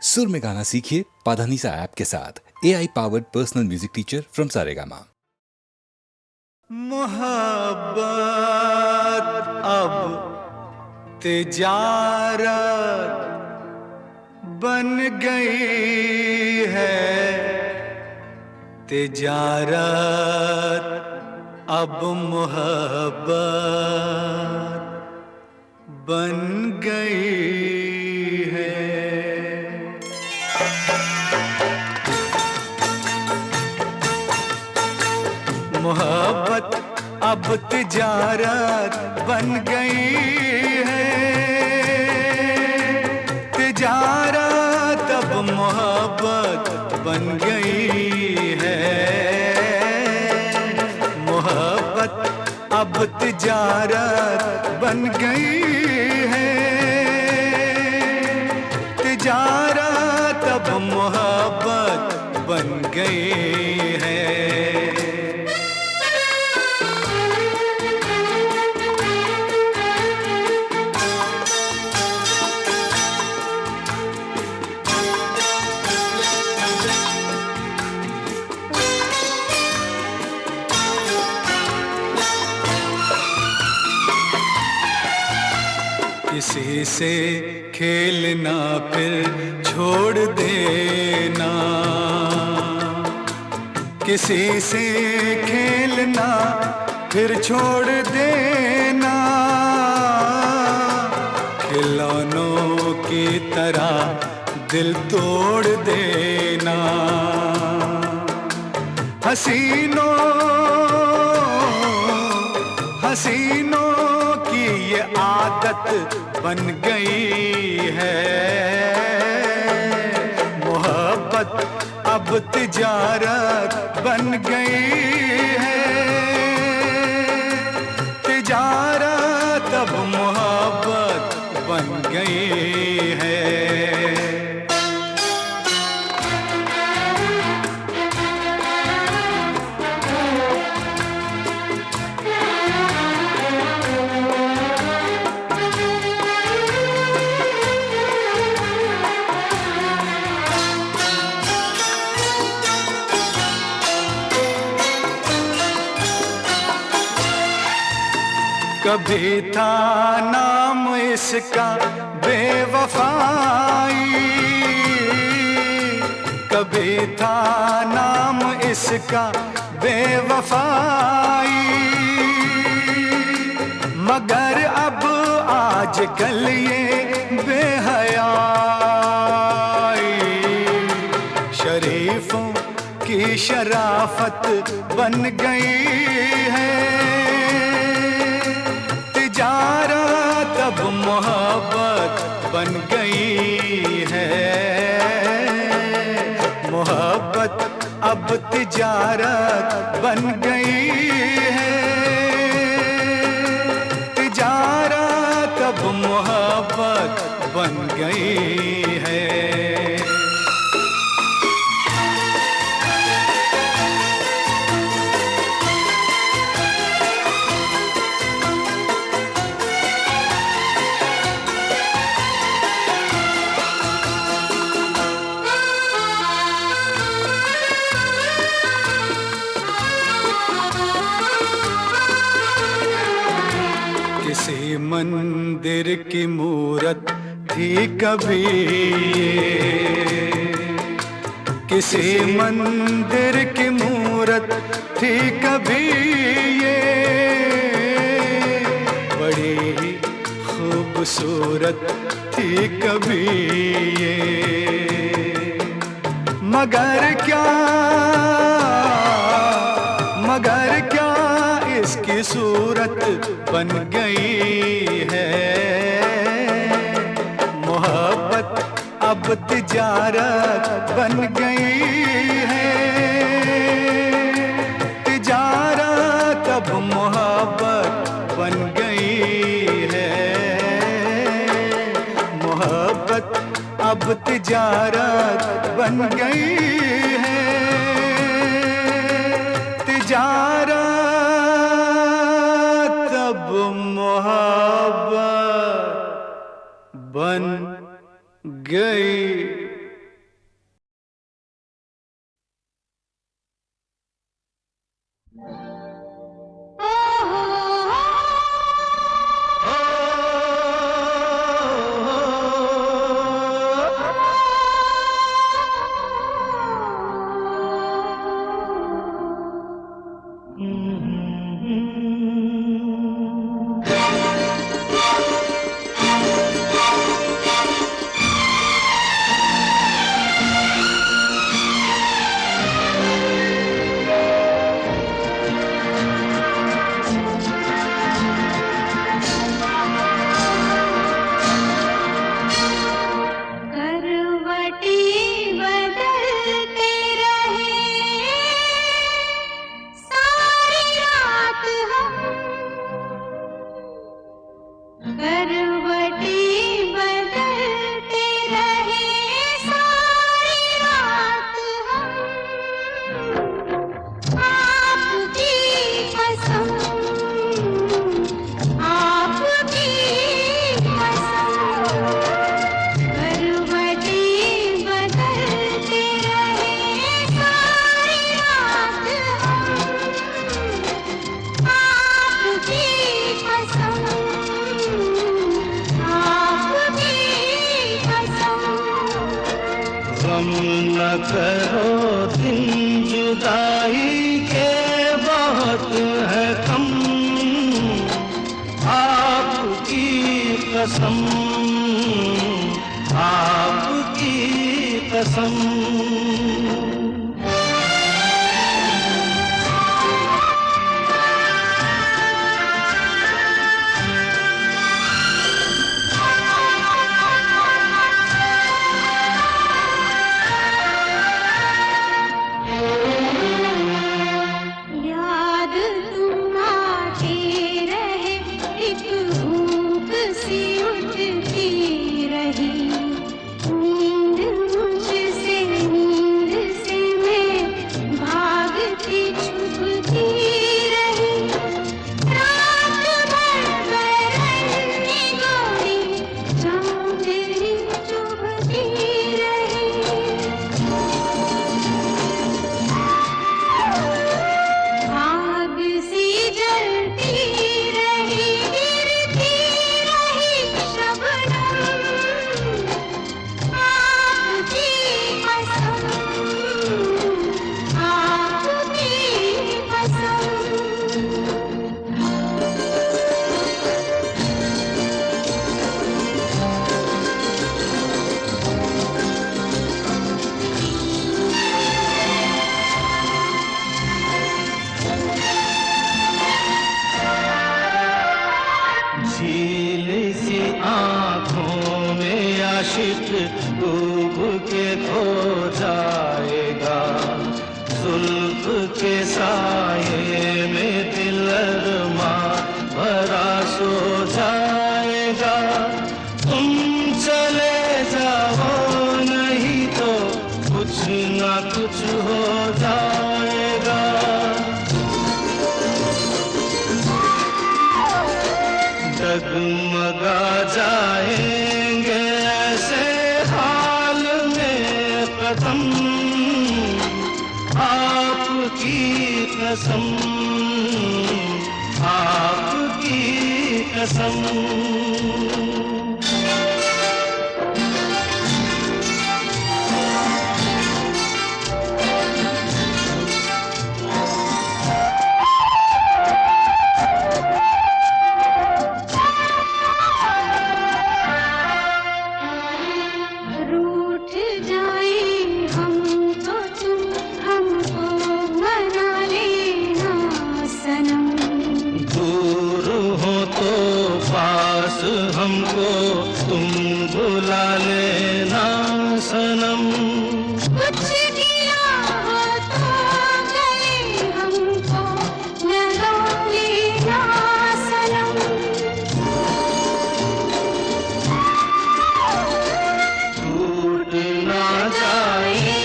सुर में गाना सीखिए पाधानीसा ऐप के साथ। AI powered personal music teacher from Saregama. मोहब्बत अब तिजारत बन गई है, तिजारत अब मोहब्बत बन गई है। मोहब्बत अब तिजारत बन गई है, तिजारत अब मोहब्बत बन गई है। मोहब्बत अब तिजारत बन गई है, तिजारत अब मोहब्बत बन गई है। किसी से खेलना फिर छोड़ देना, किसी से खेलना फिर छोड़ देना, खिलौनों की तरह दिल तोड़ देना। हसीनों की ये आदत बन गई है। मोहब्बत अब तिजारत बन गई है, तिजारत अब मोहब्बत बन गई है। कभी था नाम इसका बेवफाई, कभी था नाम इसका बेवफाई, मगर अब आजकल ये बेहयाई शरीफों की शराफत बन गई है। तिजारत अब मोहब्बत बन गई है, मोहब्बत अब तिजारत बन गई है, तिजारत अब मोहब्बत बन गई है। किसी मंदिर की मूरत थी कभी ये, किसी मंदिर की मूरत थी कभी ये, बड़ी ही खूबसूरत थी कभी ये, मगर क्या इसकी सूरत बन गई है। मोहब्बत अब तिजारत बन गई है, तिजारत अब मोहब्बत बन गई है। मोहब्बत अब तिजारत बन गई है, तिजारत अब मोहब्बत बन गई करवटी बदलते रहे सारी रात हम, करवटी बदलते रहे सारी रात हम, आपकी कसम, आपकी कसम, करवटी बदलते रहे सारी रात हम, आपकी कसम, आपकी कसम। गम न करो दिन जुदाई के बहुत है कम, आपकी कसम, आपकी कसम। याद तुम आते रहे, एक भूख सी उठती रही, नींद मुझसे, नींद से मैं भागती छुपती रही, रात भर बरन्नी गोरी चांदनी चुभती रही, आग सी जलती रही, गिरती रही शबनम, आपकी कसम, आपकी कसम। झील सी आंखों में आशिक डूब के खो जाएगा, जुल्फ के साये में दिल अरमा भरा सो जाएगा, तुम चले जाओ नहीं तो कुछ ना कुछ हो जाएगा, डगमगा जाएंगे ऐसे हाल में कदम, आपकी कसम, आपकी कसम। रूठ जाए हम तो तुम हमको मना लेना सनम, दूर हो तो पास हमको तुम बुला लेना सनम, कुछ किया हो तो गले हमको लगा लेना सनम, टूट ना जाए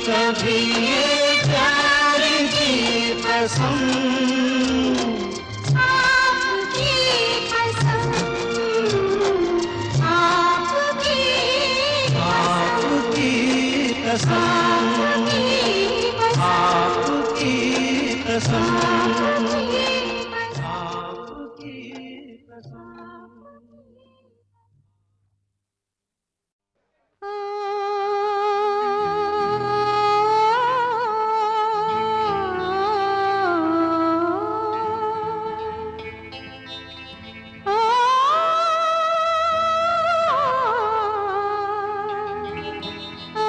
कभी ये प्यार की कसम, आपकी कसम, आपकी आपकी कसम, आपकी कसम, आपकी कसम। आ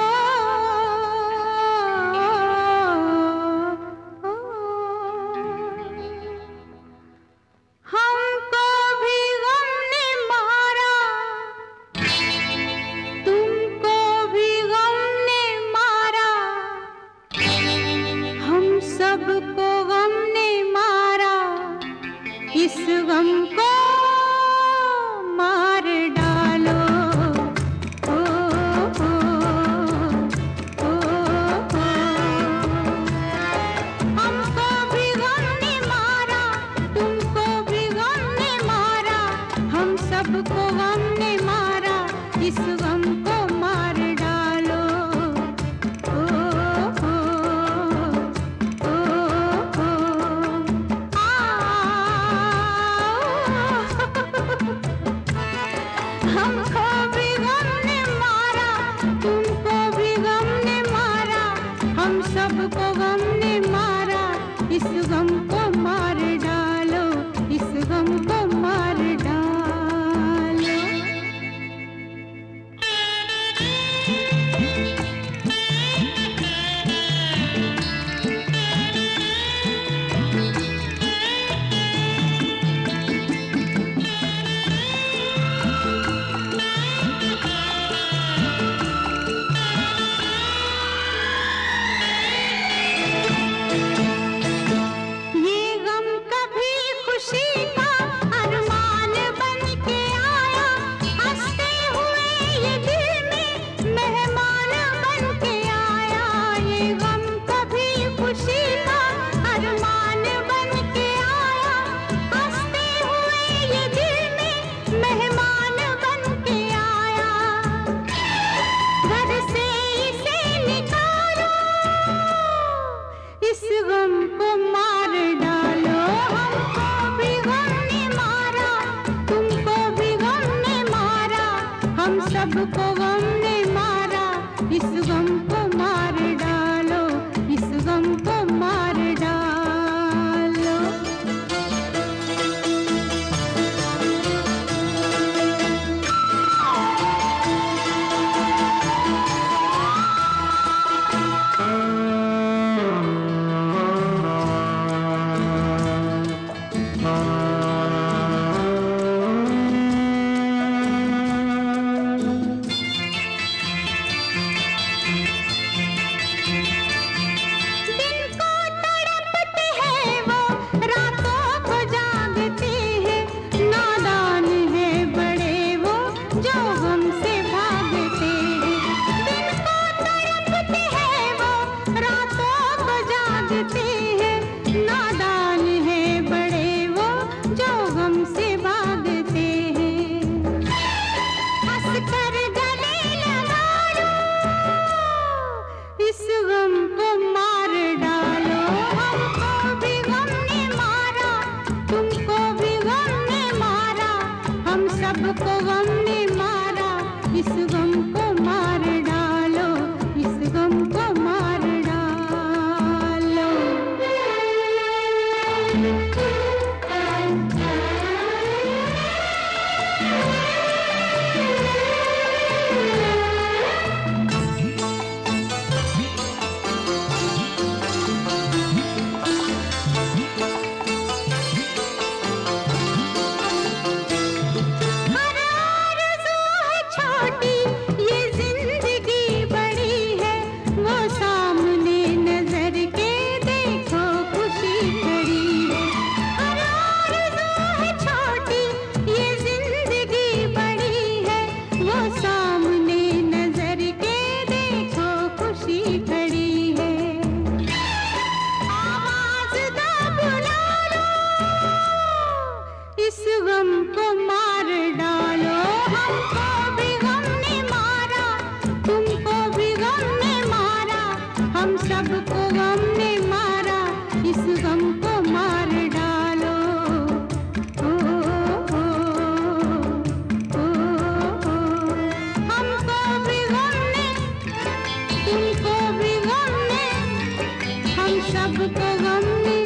के गम ने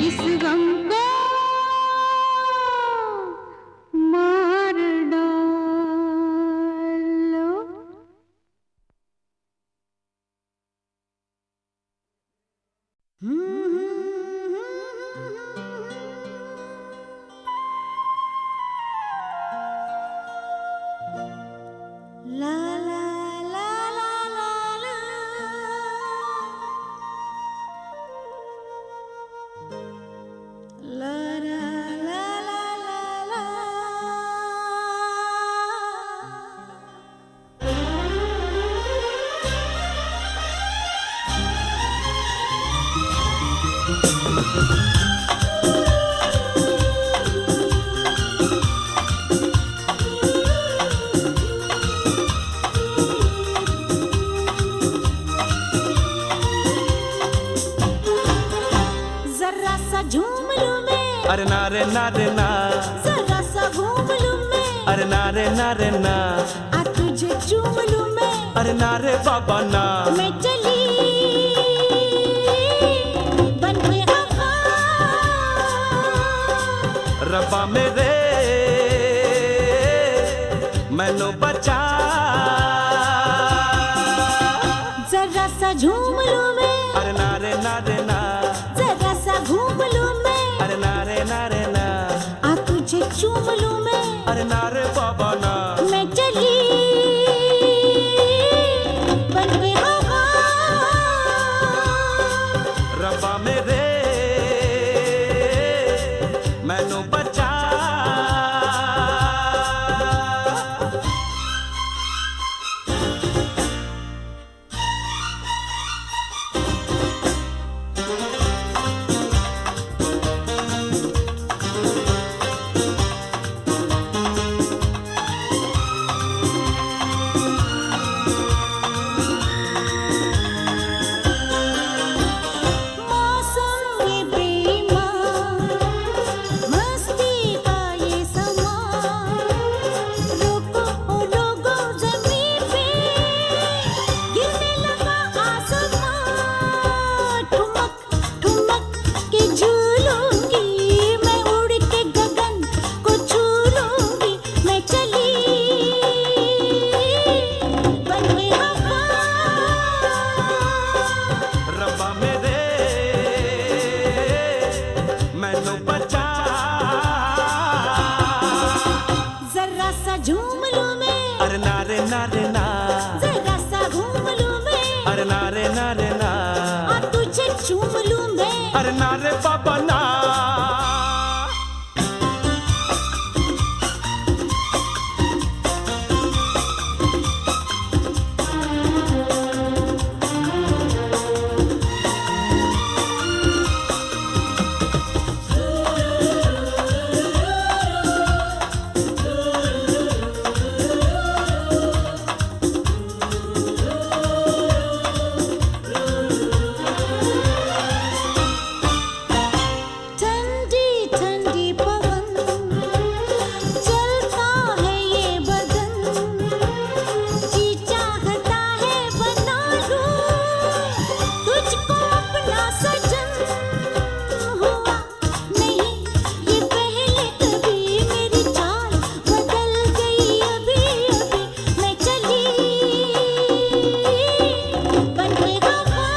इस गम को मार डालो। ला ला ला ला ला ला ला ला ला ला ला। जरा सा झूम लूं मैं, अरे ना रे ना रे ना, जरा सा घूम लूं मैं, अरे ना रे ना रे ना, आ तुझे चूम लूं मैं, अरे ना रे बाबा ना। मैं चली बन के हवा, रब्बा मेरे मैनू बचा। जरा सा झूम लूं मैं, अरे ना रे ना रे ना, जरा सा घूम लूं मैं, अरे ना रे ना रे ना, आ तुझे चूम लूं मैं, अरे ना रे बाबा ना। मैं चली बन के हवा, रब्बा मेरे मैनू बचा। मौसम ये बेईमान, मस्ती का ये समा, रुको ओ लोगो ज़मीं पे, गिरने लगा आसमां, ठुमक ठुमक के झूलूंगी, मैं उड़ के गगन को छू लूंगी, मैं चली बन के हवा, रब्बा मेरे मैनू बचा। जरा सा झूम लूं मैं, अरे ना रे ना रे ना, जरा सा घूम लूं मैं, अरे ना रे ना रे ना, आ तुझे चूम लूं मैं, अरे ना रे बाबा ना। ठंडी ठंडी पवन चलता है ये बदन, जी चाहता है बना लूं तुझको अपना सजन, हुआ नहीं ये पहले कभी, मेरी चाल बदल गई अभी अभी, मैं चली बन के हवा,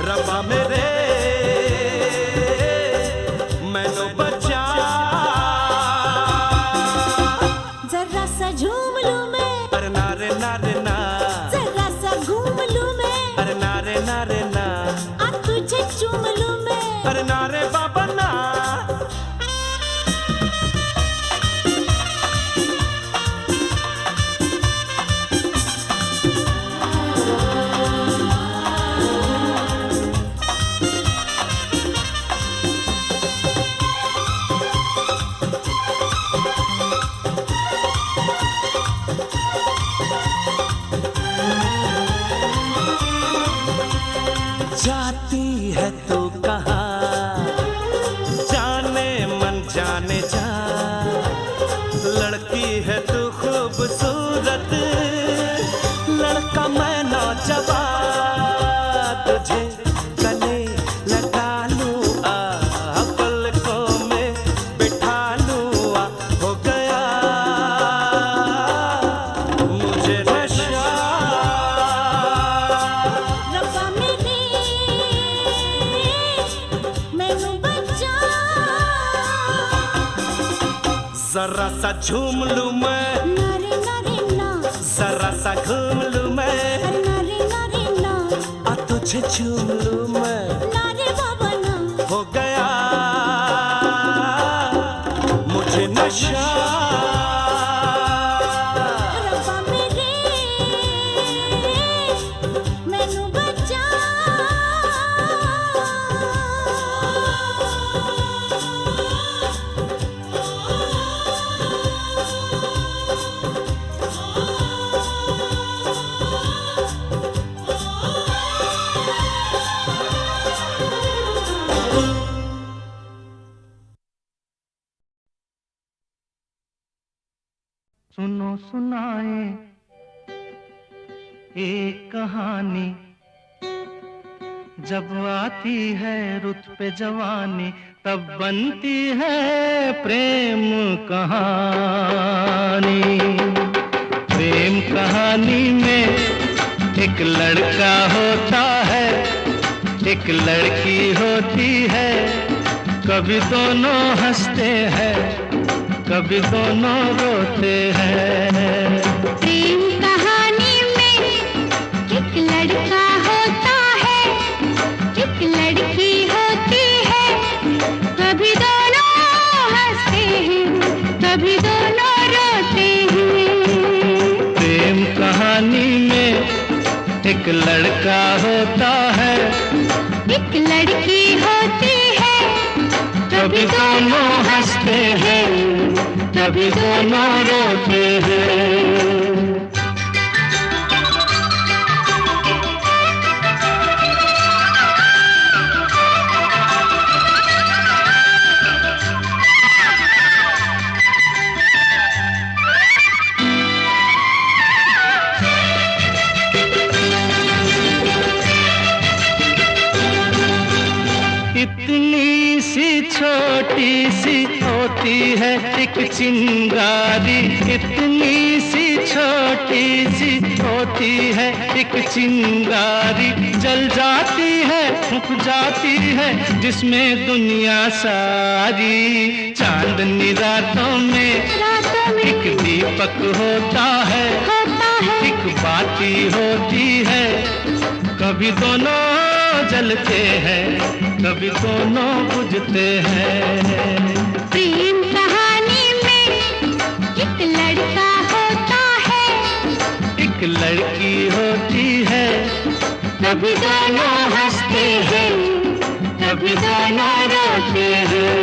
रब्बा मेरे मैनू बचा। जरा सा झूम लूं मैं, अरे ना रे ना रे ना, जरा सा घूम लूं मैं, अरे ना रे ना रे ना, आ तुझे चूम लूं मैं, अरे ना रे बाबा ना। जाती है तो कहाँ, जाने मन जाने जा, लड़की है तू खूबसूरत, लड़का मैं नौजवान, जरा सा झूम लूं मैं, नारे नारे ना, जरा सा घूम लूं मैं, नारे नारे ना, आ तुझे चूम लूं मैं, नारे बाबा ना, हो गया मुझे नशा। रब्बा मेरे मैनू बचा। सुनो सुनाए एक कहानी, जब आती है रुत पे जवानी तब बनती है प्रेम कहानी। प्रेम कहानी में एक लड़का होता है, एक लड़की होती है, कभी दोनों हंसते हैं, कभी दोनों रोते हैं। प्रेम कहानी में एक लड़का होता है, एक लड़की होती है, कभी दोनों हंसते हैं, कभी दोनों रोते हैं। प्रेम कहानी में एक लड़का होता है, एक लड़की होती है, कभी दोनों हंसते हैं, कभी दोनों रोते हैं। इतनी सी छोटी सी होती है एक चिंगारी, इतनी सी छोटी सी होती है एक चिंगारी, जल जाती है फूंक जाती है जिसमें दुनिया सारी। चांदनी रातों में एक दीपक होता है, एक बाती होती है, कभी दोनों जलते हैं, कभी दोनों बुझते हैं। प्रेम कहानी में एक लड़का होता है, एक लड़की होती है, कभी दोनों हंसते हैं, कभी दोनों रोते हैं।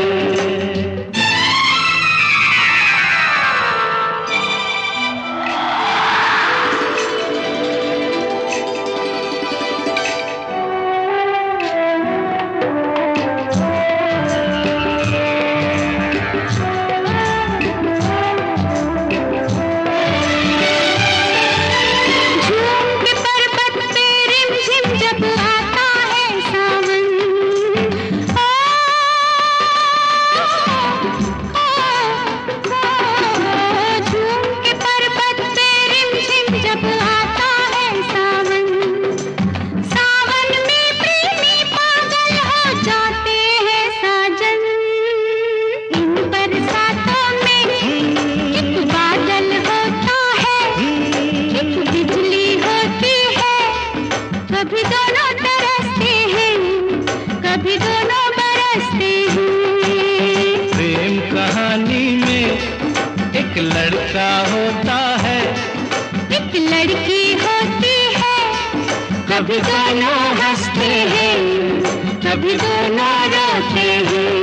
लड़का होता है, एक लड़की होती है, कभी दोनों हंसते हैं, कभी दोनों रोते हैं।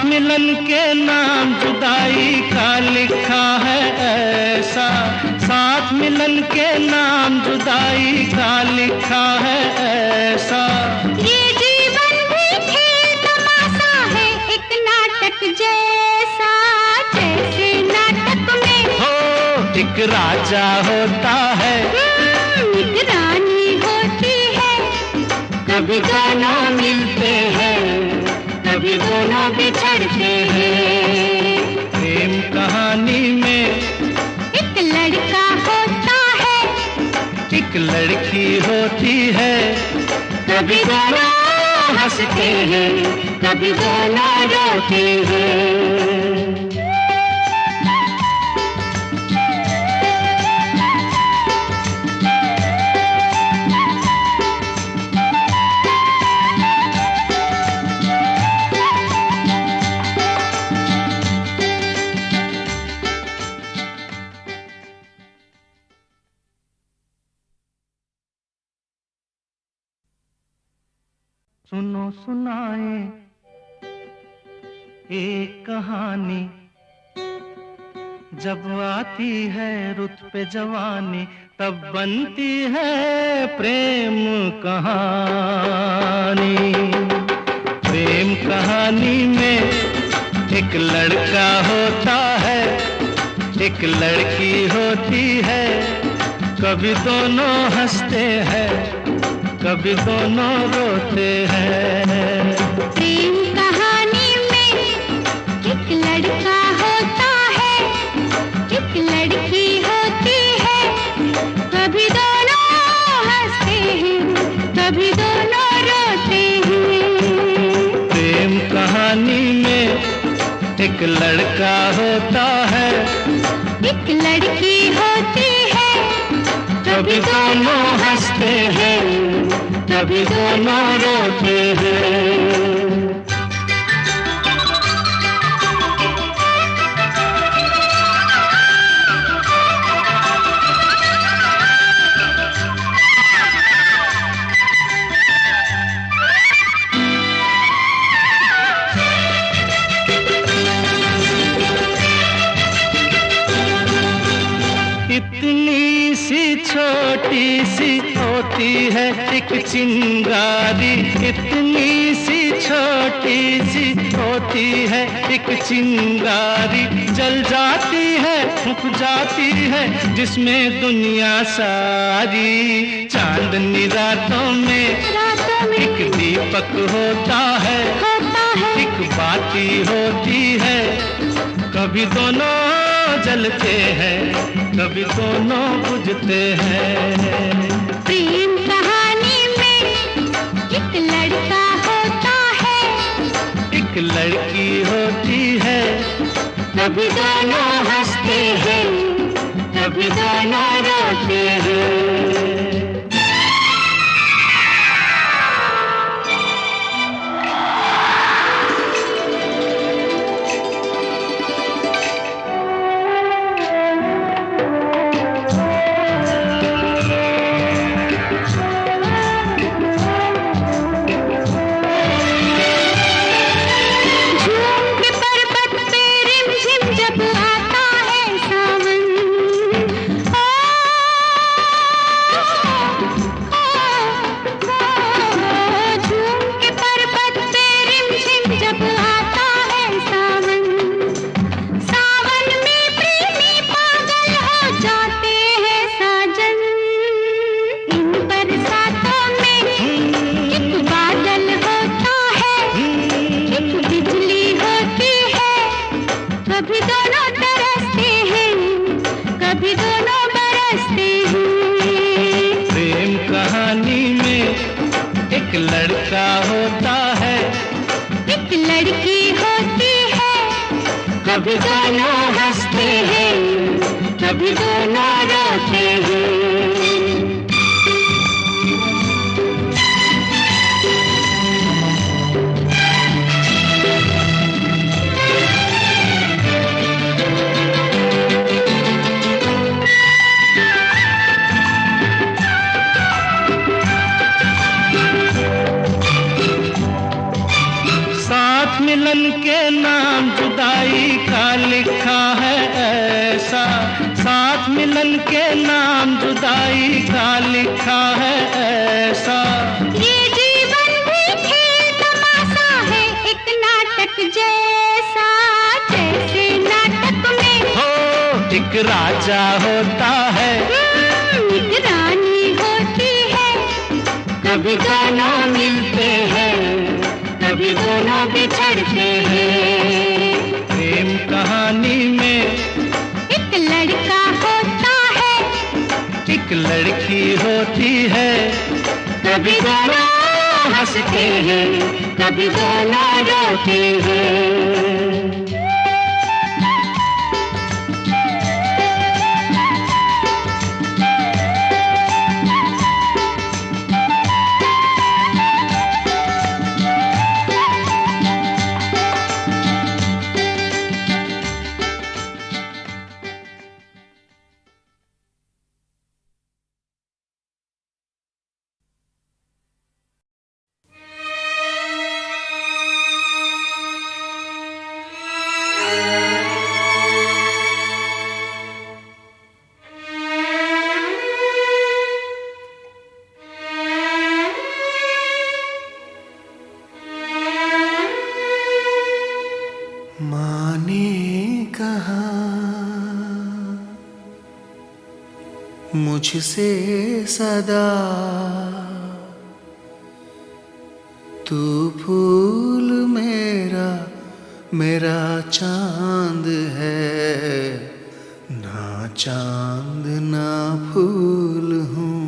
मिलन के नाम जुदाई का लिखा है ऐसा, साथ मिलन के नाम जुदाई का लिखा है ऐसा। ये जीवन भी खेल तमाशा है, एक नाटक जैसा, जैसे नाटक में हो एक राजा होता है, एक रानी होती है, कभी दोनों मिलते हैं, कभी दोनों बिछड़ते हैं। प्रेम कहानी में एक लड़का होता है, एक लड़की होती है, कभी दोनों हंसते हैं, कभी दोनों रोते हैं। सुनो सुनाए एक कहानी, जब आती है रुत पे जवानी, तब बनती है प्रेम कहानी। प्रेम कहानी में एक लड़का होता है, एक लड़की होती है, कभी दोनों हंसते हैं, कभी दोनों रोते हैं। प्रेम कहानी में एक लड़का होता है, एक लड़की होती है, कभी दोनों हंसते हैं, कभी दोनों रोते हैं। प्रेम कहानी में एक लड़का होता है, एक लड़की होती है, कभी दोनों हंसते हैं, कभी दोनों रोते हैं। इतनी सी छोटी सी होती है एक चिंगारी, इतनी सी छोटी सी होती है एक चिंगारी, जल जाती है फूंक जाती है जिसमें दुनिया सारी। चांदनी रातों में एक दीपक होता है, एक बाती होती है, कभी दोनों जलते हैं, कभी दोनों बुझते हैं। प्रेम कहानी में एक लड़का होता है, एक लड़की होती है, कभी दोनों हंसते हैं, कभी दोनों रोते हैं। एक लड़का होता है, एक लड़की होती है, कभी दोनों हंसते हैं, कभी दोनों रोते हैं। मिलन के नाम जुदाई का लिखा है ऐसा, साथ मिलन के नाम जुदाई का लिखा है ऐसा। ये जीवन भी खेल तमाशा है, एक नाटक जैसा, जैसे नाटक में हो एक राजा होता है, एक रानी होती है, कभी दोनों मिलते हैं, कभी दोनों बिछड़ते हैं। प्रेम कहानी में एक लड़का होता है, एक लड़की होती है, कभी दोनों हंसते हैं, कभी दोनों रोते हैं। मुझसे सदा तू फूल मेरा, मेरा चांद है, ना चांद ना फूल हूँ,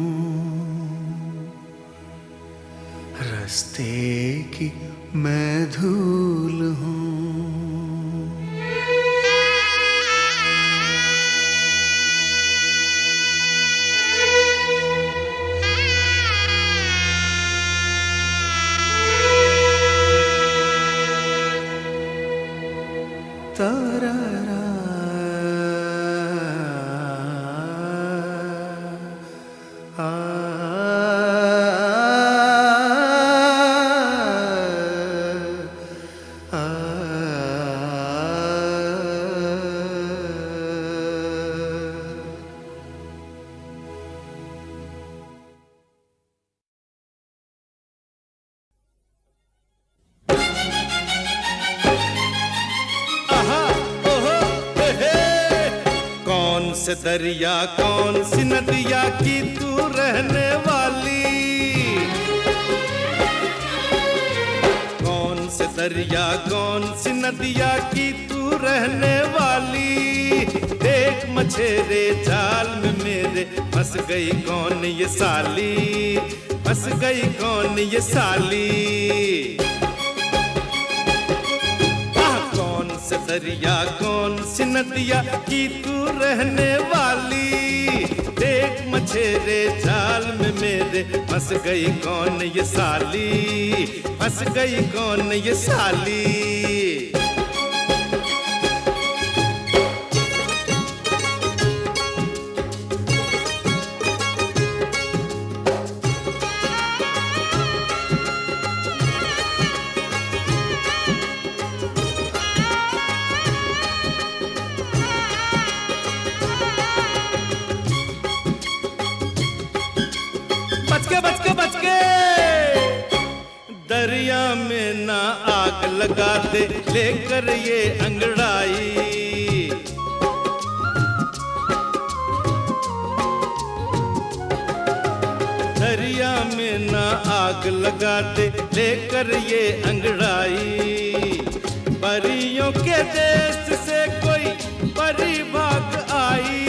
रास्ते की मैं धूल हूँ। से दरिया कौन सी नदिया की तू रहने वाली, कौन से दरिया कौन सी नदिया की तू रहने वाली। देख मछेरे जाल में मेरे फंस गई कौन ये साली, फंस गई कौन ये साली। दरिया कौन सी नदिया की तू रहने वाली। देख मछेरे जाल में मेरे फंस गई कौन ये साली, फंस गई कौन ये साली। दरिया में ना आग लगा दे लेकर ये अंगड़ाई, दरिया में ना आग लगा दे लेकर ये अंगड़ाई। परियों के देश से कोई परी भाग आई,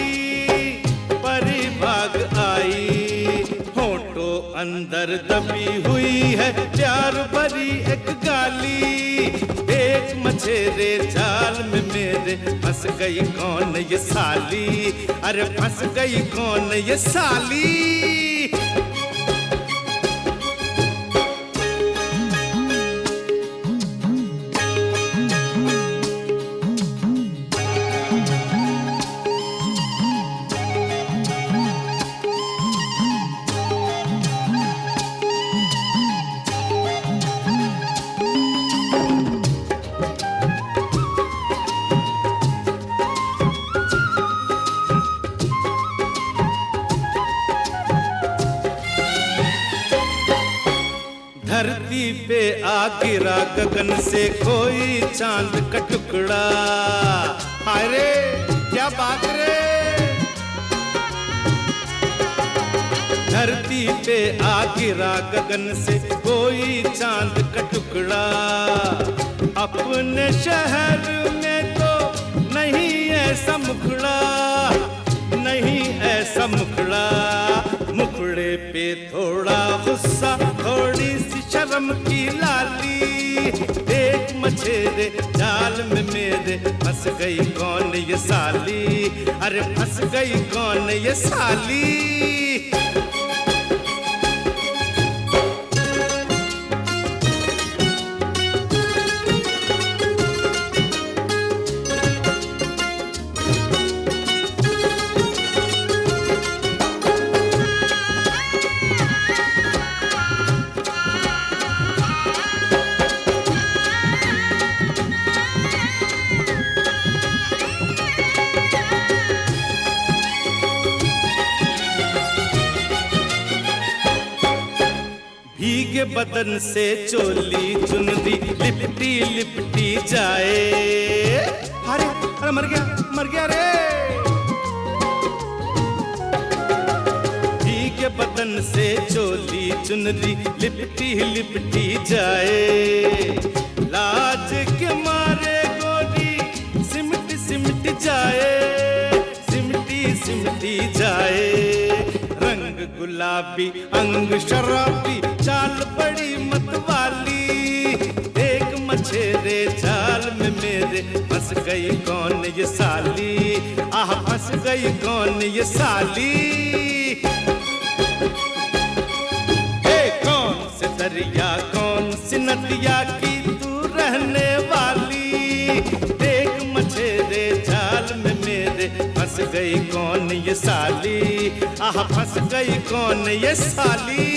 परी भाग आई। अंदर दबी हुई है प्यार भरी एक गाली। एक मछेरे जाल में मेरे फंस गई कौन ये साली, अरे फंस गई कौन ये साली। धरती पे आ गिरा गगन से कोई चांद का टुकड़ा। अरे क्या बात रे। धरती पे आ गिरा गगन से कोई चांद का टुकड़ा। अपने शहर में तो नहीं ऐसा मुखड़ा, नहीं ऐसा मुखड़ा। मुखड़े पे थोड़ा गुस्सा, थोड़ी सी शर्म की लाली। देख मछेरे जाल में मेरे फंस गई कौन ये साली, अरे फंस गई कौन ये साली। भीगे बदन से चोली चुनरी लिपटी लिपटी जाए। अरे अरे मर गया रे। भीगे बदन से चोली चुनरी लिपटी लिपटी जाए। लाज के मारे गोरी सिमट सिमट जाए, सिमटी सिमटी जाए। रंग गुलाबी अंग शराबी, चाल बड़ी मतवाली। देख मछेरे जाल में मेरे फंस गई कौन ये साली, आह फंस गई कौन ये साली। हे कौन से दरिया कौन सी नदिया की तू रहने वाली। देख मछेरे जाल में मेरे फंस गई कौन ये साली, आह फंस गई कौन ये साली।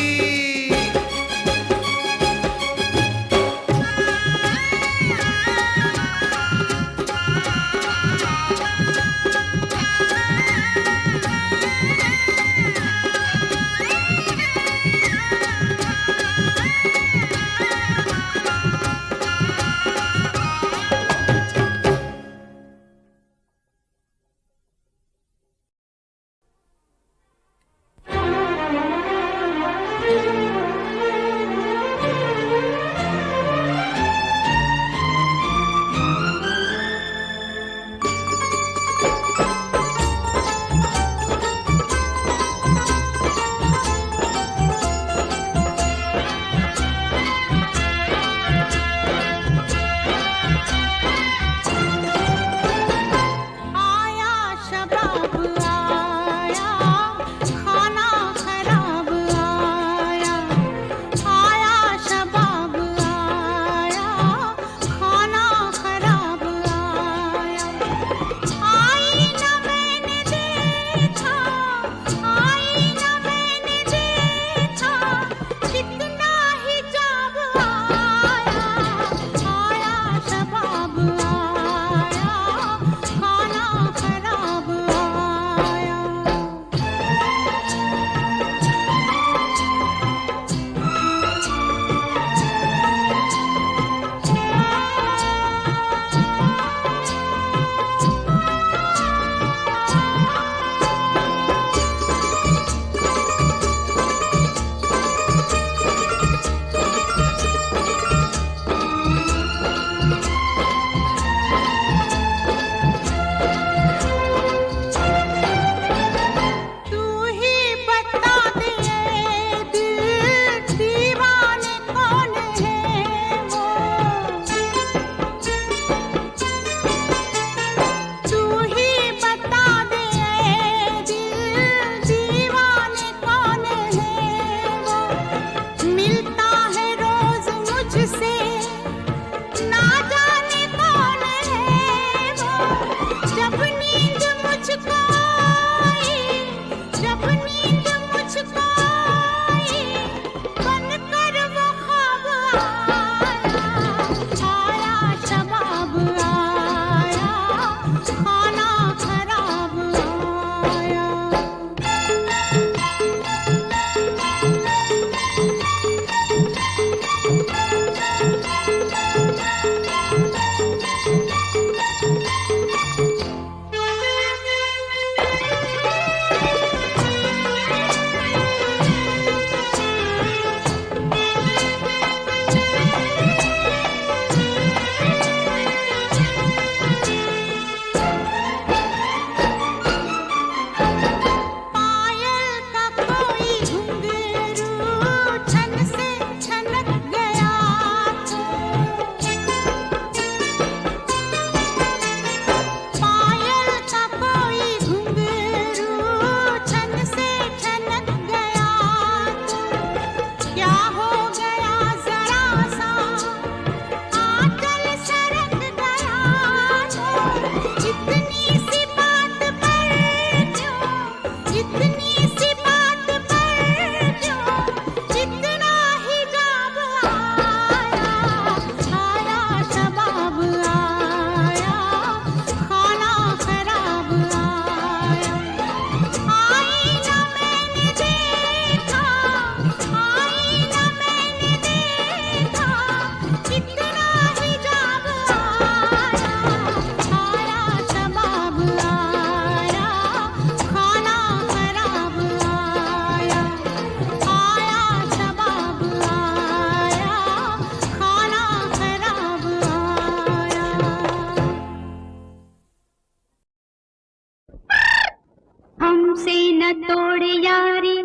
न तोड़ यारी,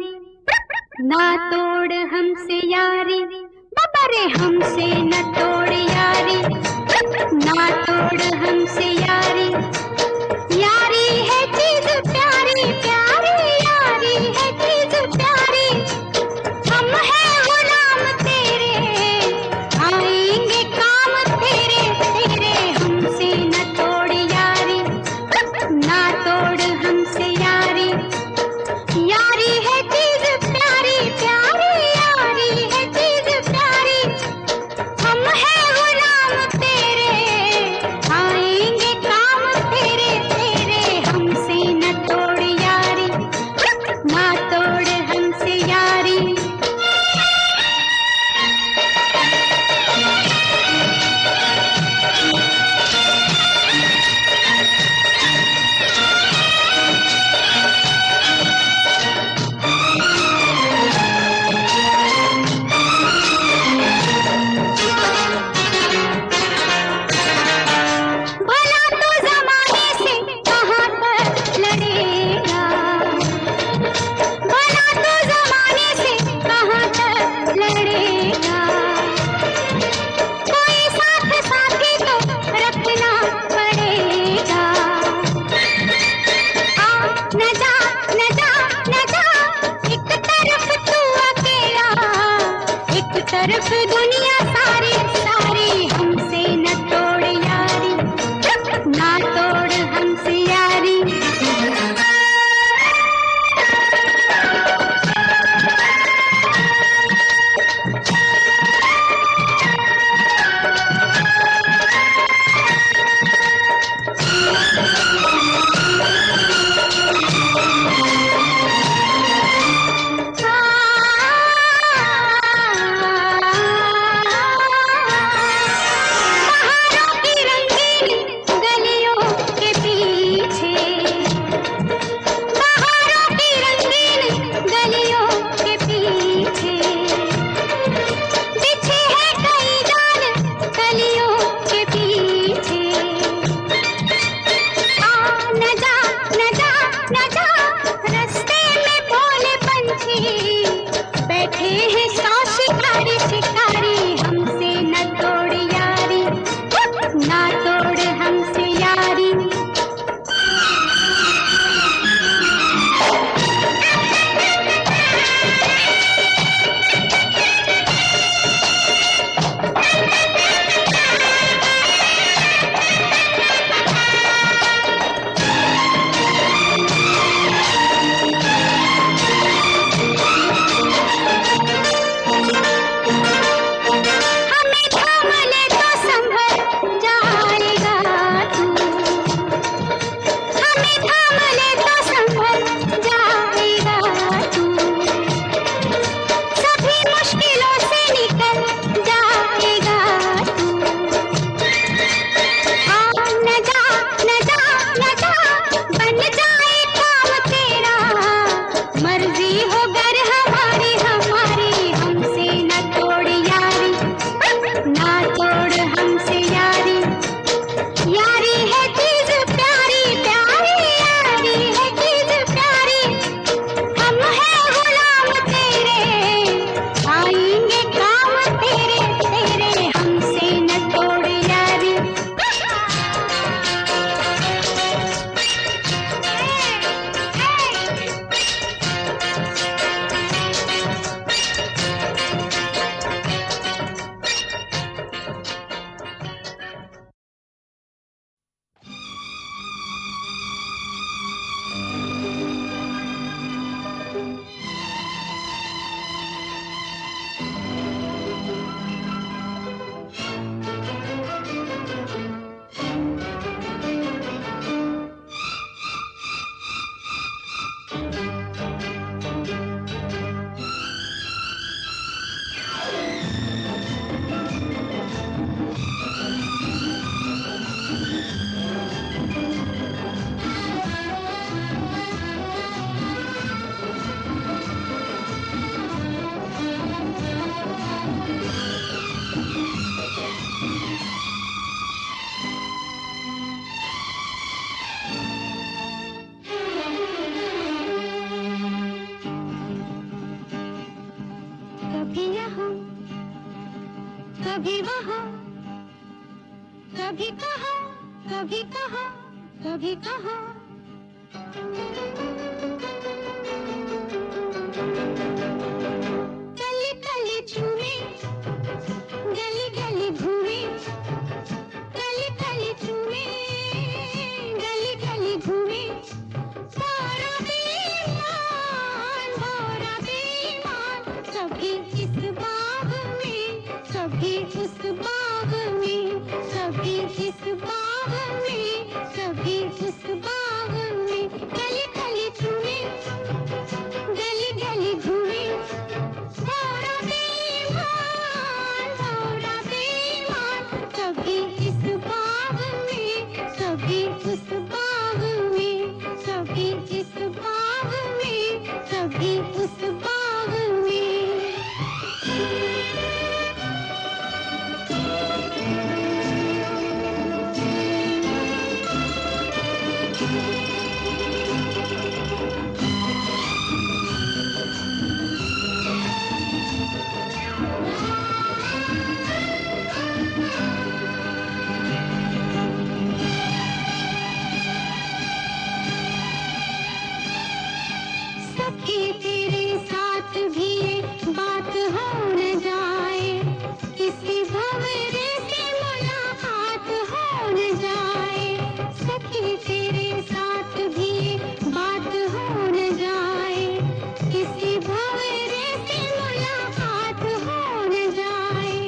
ना तोड़ हमसे यारी, बाबा रे हमसे न तोड़ यारी, ना तोड़ हमसे यारी। यारी है चीज प्यारी प्यारी, यारी है चीज प्यारी, हम हैं गुलाम तेरे, आएंगे काम तेरे तेरे। हमसे न तोड़ यारी, ना तोड़ हमसे यारी। यारी है चीज प्यारी प्यारी, यारी है चीज प्यारी, हम हैं गुलाम तेरे, आएंगे कभी वहाँ, कभी कहाँ, कभी कहाँ, कभी कहाँ। गली गली झूमे, गली गली घूमे, गली गली झूमे, गली गली घूमे। भोरा बेईमान, भोरा बेईमान, कभी इस बाग में, कभी उस बाग में, कभी इस बाग में, कभी उस बाग में। गली गली झूमे, गली गली घूमे। भोरा बेईमान, भोरा बेईमान, कभी इस बाग में, कभी उस बाग में, कभी इस बाग में, कभी उस बाग में। सखी तेरे साथ भी ये बात हो न जाए, किसी भंवरे से मुलाकात हो न जाए। सखी तेरे साथ भी ये बात हो न जाए, किसी भंवरे से मुलाकात हो न जाए।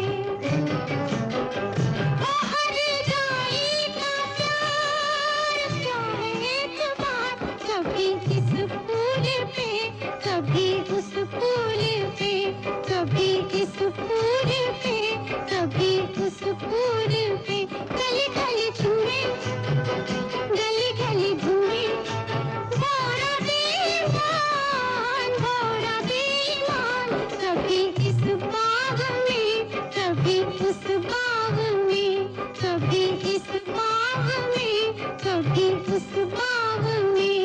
ओ हर जाई का प्यार क्या है एतबार, कभी इस फूल पे, कभी उस फूल पे, कभी इस फूल पे, कभी उस फूल पे। गली गली झूमे, गली गली घूमे। भोरा बेईमान, भोरा बेईमान, कभी इस बाग में, कभी उस बाग में, कभी इस बाग में, कभी उस बाग में।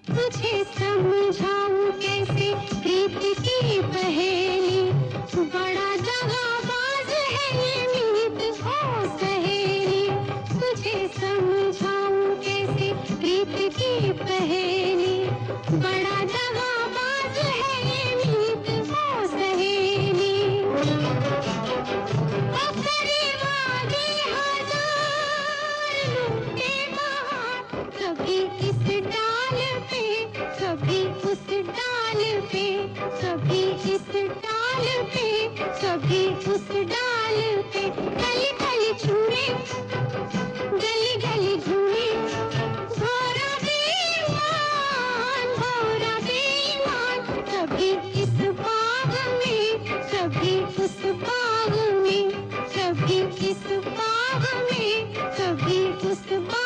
तुझे समझाऊं कैसे प्रीत की पहेली, बड़ा दगाबाज है ये मीत ओ सहेली। तुझे समझाऊं कैसे प्रीत की पहेली, बड़ा दगाबाज है ये मीत ओ सहेली। ओ करे वादे हजार, लूटे बहार, कभी इस डाल पे, कभी उस डाल पे, कभी इस डाल पे, कभी उस डाल पे। गली गली झूमे, गली गली घूमे। भोरा बेईमान, भोरा बेईमान, कभी इस बाग में, कभी उस बाग में, कभी इस बाग में, कभी उस बाग